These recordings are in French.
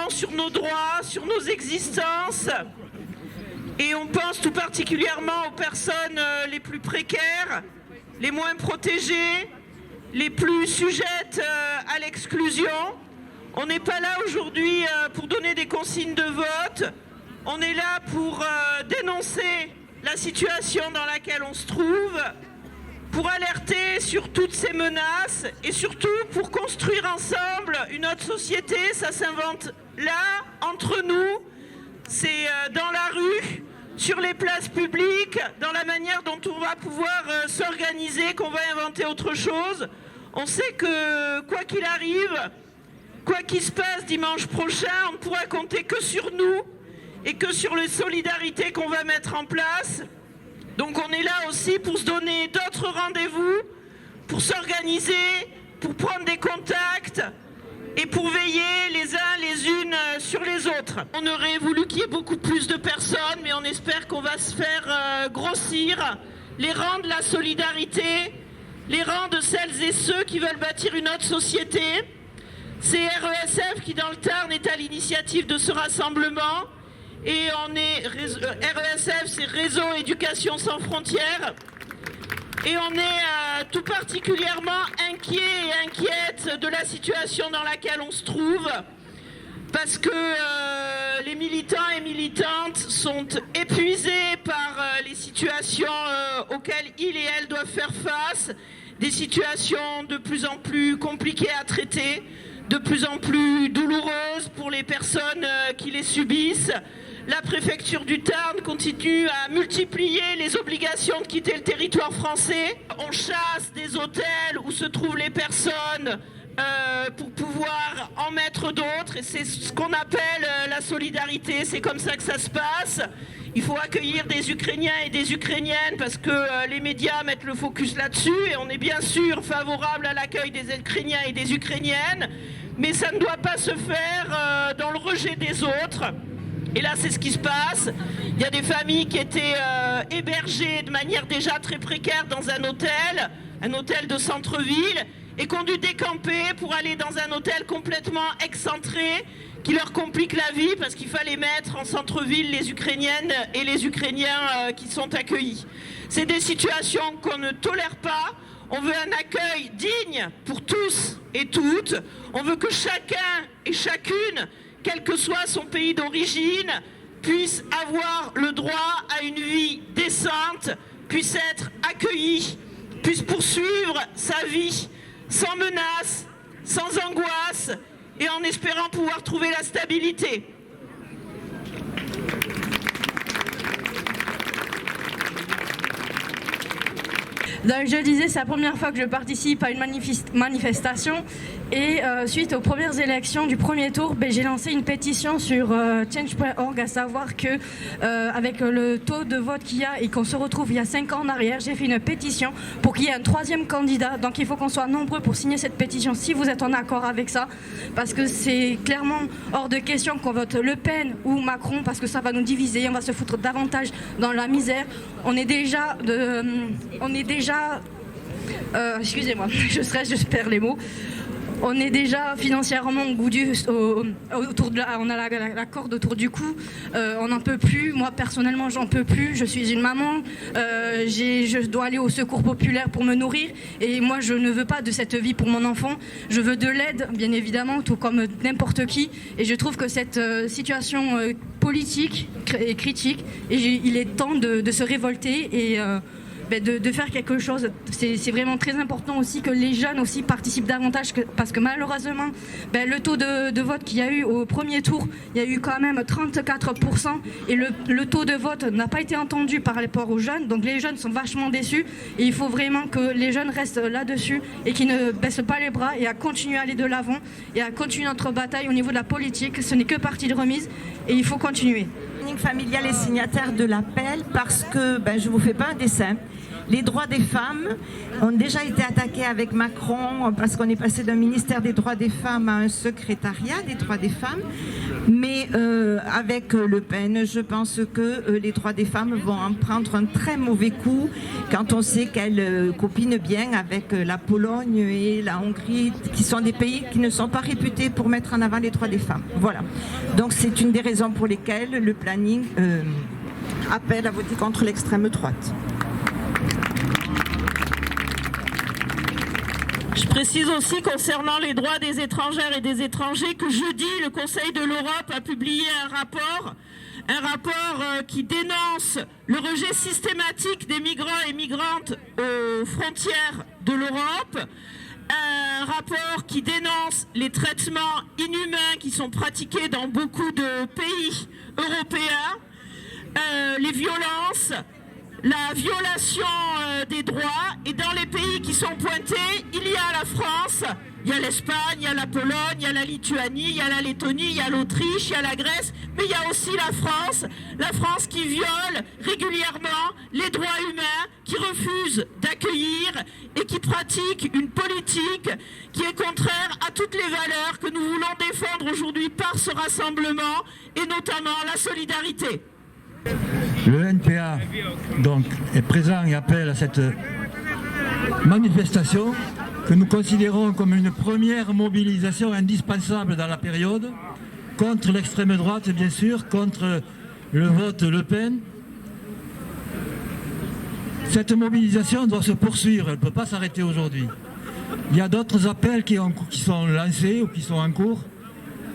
Sur nos droits, sur nos existences, et on pense tout particulièrement aux personnes les plus précaires, les moins protégées, les plus sujettes à l'exclusion. On n'est pas là aujourd'hui pour donner des consignes de vote, on est là pour dénoncer la situation dans laquelle on se trouve, pour alerter sur toutes ces menaces et surtout pour construire ensemble une autre société. Ça s'invente là, entre nous, c'est dans la rue, sur les places publiques, dans la manière dont on va pouvoir s'organiser, qu'on va inventer autre chose. On sait que quoi qu'il arrive, quoi qu'il se passe dimanche prochain, on ne pourra compter que sur nous et que sur les solidarités qu'on va mettre en place. Donc on est là aussi pour se donner d'autres rendez-vous, pour s'organiser, pour prendre des contacts et pour veiller les uns les unes sur les autres. On aurait voulu qu'il y ait beaucoup plus de personnes, mais on espère qu'on va se faire grossir les rangs de la solidarité, les rangs de celles et ceux qui veulent bâtir une autre société. C'est RESF qui, dans le Tarn, est à l'initiative de ce rassemblement. Et on est RESF, c'est Réseau Éducation Sans Frontières. Et on est tout particulièrement inquiet et inquiète de la situation dans laquelle on se trouve. Parce que les militants et militantes sont épuisés par les situations auxquelles ils et elles doivent faire face. Des situations de plus en plus compliquées à traiter, de plus en plus douloureuses pour les personnes qui les subissent. La préfecture du Tarn continue à multiplier les obligations de quitter le territoire français. On chasse des hôtels où se trouvent les personnes pour pouvoir en mettre d'autres. Et c'est ce qu'on appelle la solidarité. C'est comme ça que ça se passe. Il faut accueillir des Ukrainiens et des Ukrainiennes parce que les médias mettent le focus là-dessus. Et on est bien sûr favorable à l'accueil des Ukrainiens et des Ukrainiennes. Mais ça ne doit pas se faire dans le rejet des autres. Et là, c'est ce qui se passe. Il y a des familles qui étaient hébergées de manière déjà très précaire dans un hôtel de centre-ville, et qui ont dû décamper pour aller dans un hôtel complètement excentré, qui leur complique la vie parce qu'il fallait mettre en centre-ville les Ukrainiennes et les Ukrainiens qui sont accueillis. C'est des situations qu'on ne tolère pas. On veut un accueil digne pour tous et toutes. On veut que chacun et chacune, quel que soit son pays d'origine, puisse avoir le droit à une vie décente, puisse être accueilli, puisse poursuivre sa vie sans menace, sans angoisse et en espérant pouvoir trouver la stabilité. Donc je disais, c'est la première fois que je participe à une manifestation et suite aux premières élections du premier tour, j'ai lancé une pétition sur change.org, à savoir que avec le taux de vote qu'il y a et qu'on se retrouve il y a 5 ans en arrière, j'ai fait une pétition pour qu'il y ait un 3e candidat. Donc il faut qu'on soit nombreux pour signer cette pétition si vous êtes en accord avec ça, parce que c'est clairement hors de question qu'on vote Le Pen ou Macron, parce que ça va nous diviser, on va se foutre davantage dans la misère. On est déjà excusez-moi, je perds les mots. On est déjà financièrement autour de on a la corde autour du cou. On n'en peut plus. Moi personnellement, j'en peux plus. Je suis une maman. Je dois aller au secours populaire pour me nourrir. Et moi, je ne veux pas de cette vie pour mon enfant. Je veux de l'aide, bien évidemment, tout comme n'importe qui. Et je trouve que cette situation politique est critique. Et il est temps de se révolter et de faire quelque chose. C'est vraiment très important aussi que les jeunes aussi participent davantage, parce que malheureusement, le taux de vote qu'il y a eu au premier tour, il y a eu quand même 34%, et le taux de vote n'a pas été entendu par rapport aux jeunes, donc les jeunes sont vachement déçus, et il faut vraiment que les jeunes restent là-dessus et qu'ils ne baissent pas les bras et à continuer à aller de l'avant et à continuer notre bataille au niveau de la politique. Ce n'est que partie de remise et il faut continuer. Familial est signataire de l'appel parce que, je ne vous fais pas un dessin, les droits des femmes ont déjà été attaqués avec Macron parce qu'on est passé d'un ministère des droits des femmes à un secrétariat des droits des femmes. Mais avec Le Pen, je pense que les droits des femmes vont en prendre un très mauvais coup quand on sait qu'elle copine bien avec la Pologne et la Hongrie, qui sont des pays qui ne sont pas réputés pour mettre en avant les droits des femmes. Voilà. Donc c'est une des raisons pour lesquelles le planning appelle à voter contre l'extrême droite. Je précise aussi concernant les droits des étrangères et des étrangers que jeudi, le Conseil de l'Europe a publié un rapport qui dénonce le rejet systématique des migrants et migrantes aux frontières de l'Europe, un rapport qui dénonce les traitements inhumains qui sont pratiqués dans beaucoup de pays européens, les violences, la violation des droits, et dans les pays qui sont pointés, il y a la France, il y a l'Espagne, il y a la Pologne, il y a la Lituanie, il y a la Lettonie, il y a l'Autriche, il y a la Grèce, mais il y a aussi la France qui viole régulièrement les droits humains, qui refuse d'accueillir et qui pratique une politique qui est contraire à toutes les valeurs que nous voulons défendre aujourd'hui par ce rassemblement, et notamment la solidarité. Le NPA donc, est présent et appelle à cette manifestation que nous considérons comme une première mobilisation indispensable dans la période, contre l'extrême droite bien sûr, contre le vote Le Pen. Cette mobilisation doit se poursuivre, elle ne peut pas s'arrêter aujourd'hui. Il y a d'autres appels qui sont lancés ou qui sont en cours.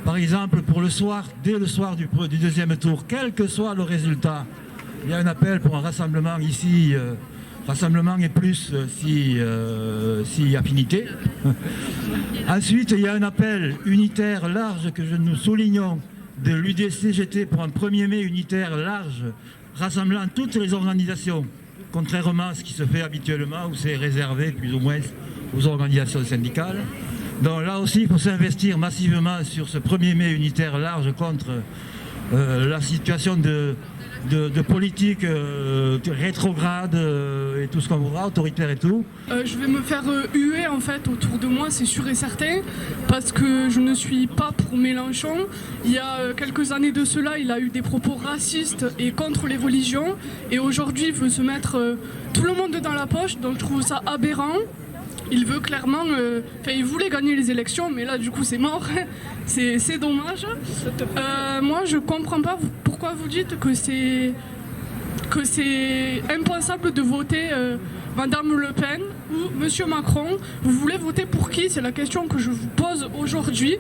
Par exemple, pour le soir, dès le soir du deuxième tour, quel que soit le résultat, il y a un appel pour un rassemblement ici, rassemblement et plus si affinité. Ensuite, il y a un appel unitaire large que nous soulignons de l'UDCGT pour un 1er mai unitaire large, rassemblant toutes les organisations, contrairement à ce qui se fait habituellement, où c'est réservé plus ou moins aux organisations syndicales. Donc là aussi, il faut s'investir massivement sur ce 1er mai unitaire large contre la situation de politique rétrograde et tout ce qu'on voudra, autoritaire et tout. Je vais me faire huer en fait autour de moi, c'est sûr et certain, parce que je ne suis pas pour Mélenchon. Il y a quelques années de cela, il a eu des propos racistes et contre les religions, et aujourd'hui il veut se mettre tout le monde dans la poche, donc je trouve ça aberrant. Il veut clairement, il voulait gagner les élections, mais là du coup c'est mort, c'est dommage. Moi je comprends pas pourquoi vous dites que c'est impensable de voter Madame Le Pen ou Monsieur Macron. Vous voulez voter pour qui? C'est la question que je vous pose aujourd'hui.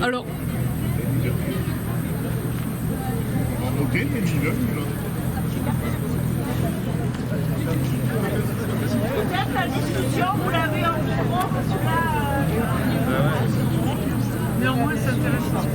Alors... Peut-être la discussion, vous l'avez en cours, mais au moins c'est intéressant.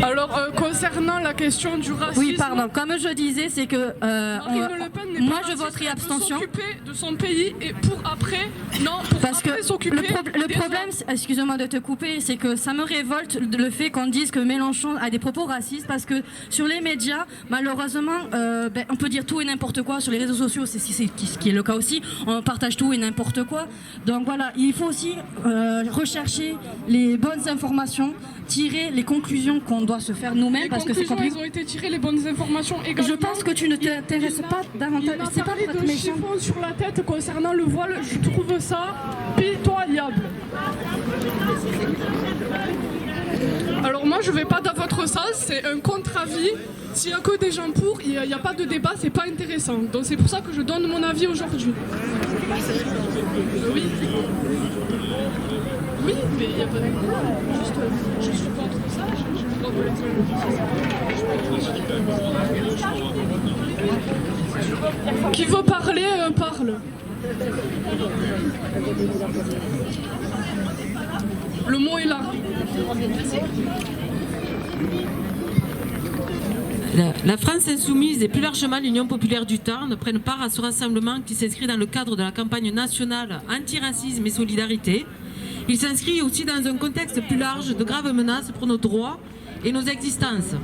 Alors, concernant la question du racisme... Oui, pardon. Comme je disais, c'est que Marine Le Pen n'est moi, pas je voterai abstention. s'occuper de son pays et pour après... Non, pour parce après que s'occuper... le problème, excusez-moi de te couper, c'est que ça me révolte le fait qu'on dise que Mélenchon a des propos racistes, parce que sur les médias, malheureusement, on peut dire tout et n'importe quoi. Sur les réseaux sociaux, c'est ce qui est le cas aussi. On partage tout et n'importe quoi. Donc voilà, il faut aussi rechercher les bonnes informations, tirer les conclusions qu'on doit se faire nous-mêmes, parce que c'est compliqué. Ils ont été tirées les bonnes informations également. Je pense que tu ne t'intéresses pas davantage. Il m'a parlé de chiffon sur la tête concernant le voile. Je trouve ça pitoyable. Alors moi, je vais pas dans votre sens. C'est un contre-avis. s'il n'y a que des gens pour, il n'y a pas de débat, c'est pas intéressant. Donc c'est pour ça que je donne mon avis aujourd'hui. Oui. Oui, mais il n'y a pas de débat. Juste, je suis contre ça, je crois que... Qui veut parler, parle. Le mot est là. La France insoumise et plus largement l'Union populaire du Tarn prennent part à ce rassemblement qui s'inscrit dans le cadre de la campagne nationale anti-racisme et solidarité. Il s'inscrit aussi dans un contexte plus large de graves menaces pour nos droits et nos existences.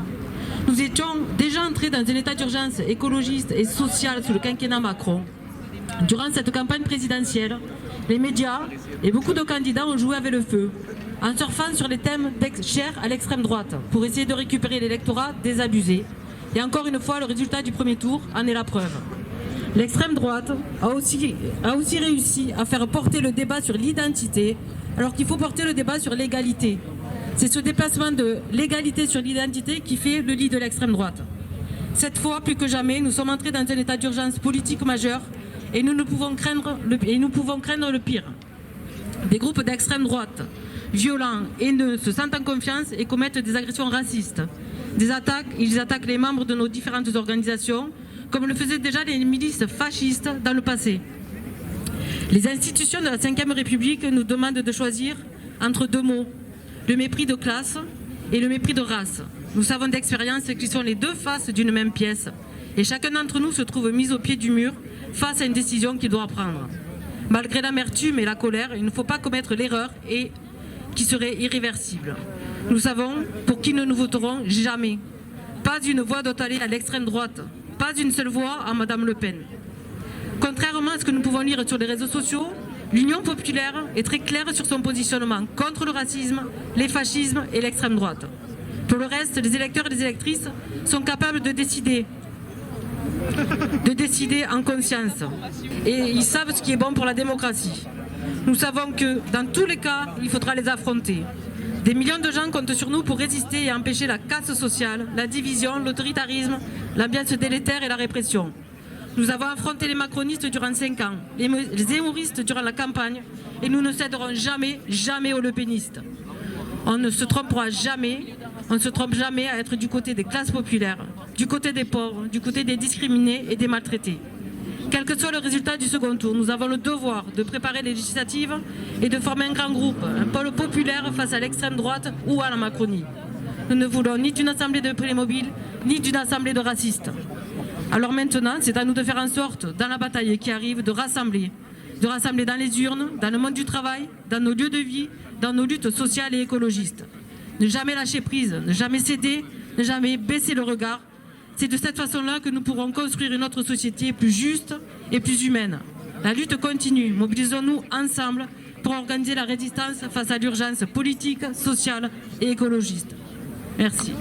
Nous étions déjà entrés dans un état d'urgence écologiste et social sous le quinquennat Macron. Durant cette campagne présidentielle, les médias et beaucoup de candidats ont joué avec le feu, en surfant sur les thèmes chers à l'extrême droite, pour essayer de récupérer l'électorat désabusé. Et encore une fois, le résultat du premier tour en est la preuve. L'extrême droite a aussi réussi à faire porter le débat sur l'identité, alors qu'il faut porter le débat sur l'égalité. C'est ce déplacement de l'égalité sur l'identité qui fait le lit de l'extrême droite. Cette fois, plus que jamais, nous sommes entrés dans un état d'urgence politique majeur et nous pouvons craindre le pire. Des groupes d'extrême droite, violents, haineux, se sentent en confiance et commettent des agressions racistes. Ils attaquent les membres de nos différentes organisations, comme le faisaient déjà les milices fascistes dans le passé. Les institutions de la Ve République nous demandent de choisir entre deux mots, le mépris de classe et le mépris de race. Nous savons d'expérience qu'ils sont les deux faces d'une même pièce, et chacun d'entre nous se trouve mis au pied du mur face à une décision qu'il doit prendre. Malgré l'amertume et la colère, il ne faut pas commettre l'erreur qui serait irréversible. Nous savons pour qui nous ne voterons jamais. Pas une voix doit aller à l'extrême droite, pas une seule voix à Madame Le Pen. Contrairement à ce que nous pouvons lire sur les réseaux sociaux, l'Union populaire est très claire sur son positionnement contre le racisme, les fascismes et l'extrême droite. Pour le reste, les électeurs et les électrices sont capables de décider en conscience. Et ils savent ce qui est bon pour la démocratie. Nous savons que, dans tous les cas, il faudra les affronter. Des millions de gens comptent sur nous pour résister et empêcher la casse sociale, la division, l'autoritarisme, l'ambiance délétère et la répression. Nous avons affronté les macronistes durant 5 ans, les hémoristes durant la campagne, et nous ne céderons jamais, jamais aux lepénistes. On ne se trompera jamais, on ne se trompe jamais à être du côté des classes populaires, du côté des pauvres, du côté des discriminés et des maltraités. Quel que soit le résultat du second tour, nous avons le devoir de préparer les législatives et de former un grand groupe, un pôle populaire face à l'extrême droite ou à la Macronie. Nous ne voulons ni d'une assemblée de Playmobil, ni d'une assemblée de racistes. Alors maintenant, c'est à nous de faire en sorte, dans la bataille qui arrive, de rassembler dans les urnes, dans le monde du travail, dans nos lieux de vie, dans nos luttes sociales et écologistes. Ne jamais lâcher prise, ne jamais céder, ne jamais baisser le regard. C'est de cette façon-là que nous pourrons construire une autre société plus juste et plus humaine. La lutte continue. Mobilisons-nous ensemble pour organiser la résistance face à l'urgence politique, sociale et écologiste. Merci.